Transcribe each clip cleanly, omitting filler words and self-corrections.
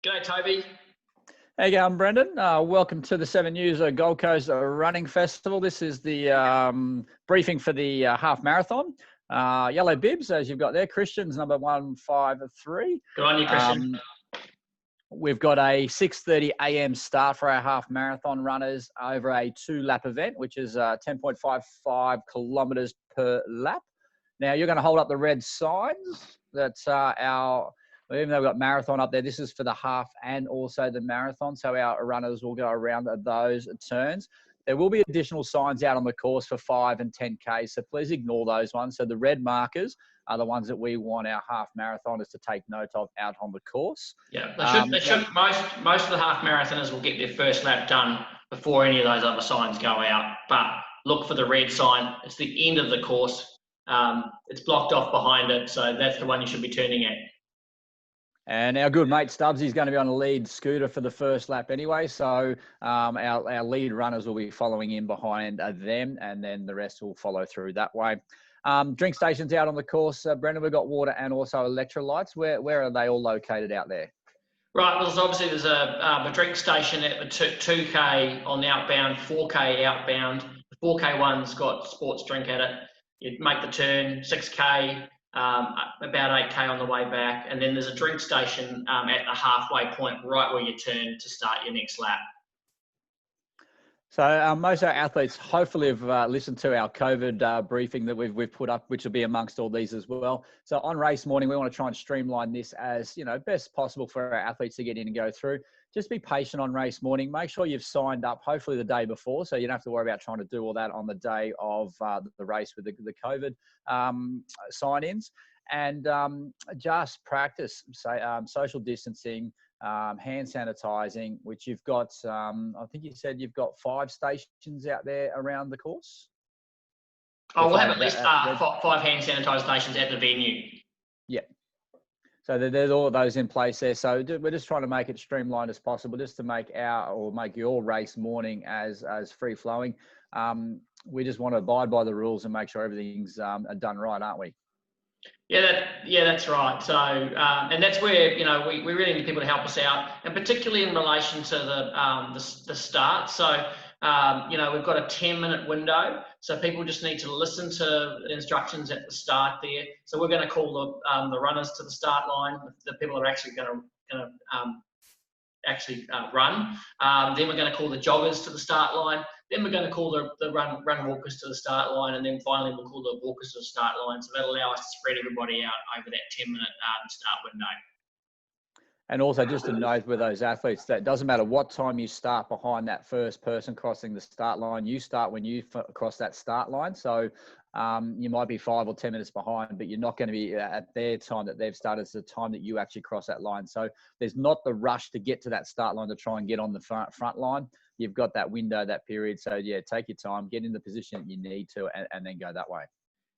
G'day, Toby. How you going, Brendan? Welcome to the 7 News Gold Coast Running Festival. This is the briefing for the half marathon. Yellow bibs, as you've got there. Christian's number 153. Good on you, Christian. We've got a 6:30 a.m. start for our half marathon runners over a 2-lap event, which is 10.55 kilometres per lap. Now, you're going to hold up the red signs. That's even though we've got marathon up there, this is for the half and also the marathon. So our runners will go around those turns. There will be additional signs out on the course for 5 and 10K. So please ignore those ones. So the red markers are the ones that we want our half marathoners to take note of out on the course. Yeah, most of the half marathoners will get their first lap done before any of those other signs go out. But look for the red sign. It's the end of the course. It's blocked off behind it. So that's the one you should be turning at. And our good mate Stubbsy's going to be on a lead scooter for the first lap anyway. So our lead runners will be following in behind them, and then the rest will follow through that way. Drink stations out on the course, Brendan. We've got water and also electrolytes. Where are they all located out there? Right, well, obviously there's a drink station at the 2K on the outbound, 4K outbound. The 4K one's got sports drink at it. You make the turn, 6K, about 8K on the way back, and then there's a drink station at the halfway point right where you turn to start your next lap. So most of our athletes hopefully have listened to our COVID briefing that we've put up, which will be amongst all these as well. So on race morning, we want to try and streamline this as best possible for our athletes to get in and go through. Just be patient on race morning. Make sure you've signed up, hopefully the day before, so you don't have to worry about trying to do all that on the day of the race with the COVID sign-ins. And just practice, say, social distancing, hand sanitizing, which you've got, I think you said you've got 5 stations out there around the course? Oh, we'll have at least 5 hand sanitizer stations at the venue. Yeah. So there's all of those in place there. So we're just trying to make it streamlined as possible, just to make your race morning as free flowing. We just want to abide by the rules and make sure everything's done right, aren't we? Yeah, that's right. So, and that's where we really need people to help us out, and particularly in relation to the start. So, we've got a 10-minute window, so people just need to listen to the instructions at the start there. So we're going to call the runners to the start line, the people that are actually going to run. Then we're going to call the joggers to the start line. Then we're going to call the run walkers to the start line, and then finally we'll call the walkers to the start line. So that'll allow us to spread everybody out over that 10-minute start window. And also just to note with those athletes that it doesn't matter what time you start behind that first person crossing the start line, you start when you cross that start line. So you might be 5 or 10 minutes behind, but you're not going to be at their time that they've started. It's the time that you actually cross that line. So there's not the rush to get to that start line to try and get on the front line. You've got that window, that period. So yeah, take your time, get in the position that you need to, and then go that way.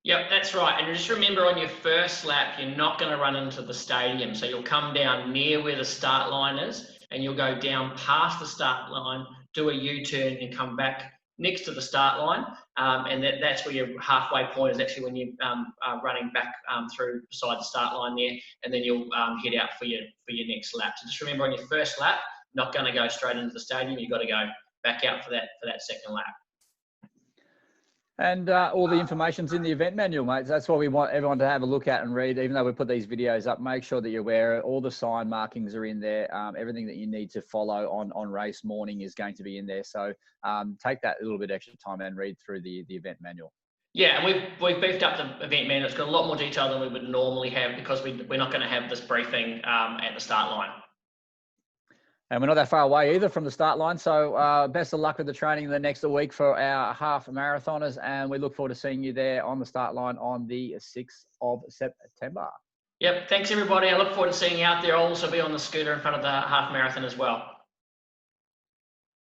Yep, that's right. And just remember, on your first lap, you're not going to run into the stadium. So you'll come down near where the start line is, and you'll go down past the start line, do a U-turn, and come back next to the start line. And that's where your halfway point is, actually when you are running back through beside the start line there, and then you'll head out for your next lap. So just remember, on your first lap, not going to go straight into the stadium. You've got to go back out for that second lap. And all the information's in the event manual, mate. That's what we want everyone to have a look at and read. Even though we put these videos up, make sure that you're aware. All the sign markings are in there. Everything that you need to follow on race morning is going to be in there. So take that little bit extra time and read through the event manual. Yeah, and we've beefed up the event manual. It's got a lot more detail than we would normally have, because we're not going to have this briefing at the start line. And we're not that far away either from the start line. So best of luck with the training the next week for our half marathoners. And we look forward to seeing you there on the start line on the 6th of September. Yep. Thanks, everybody. I look forward to seeing you out there. I'll also be on the scooter in front of the half marathon as well.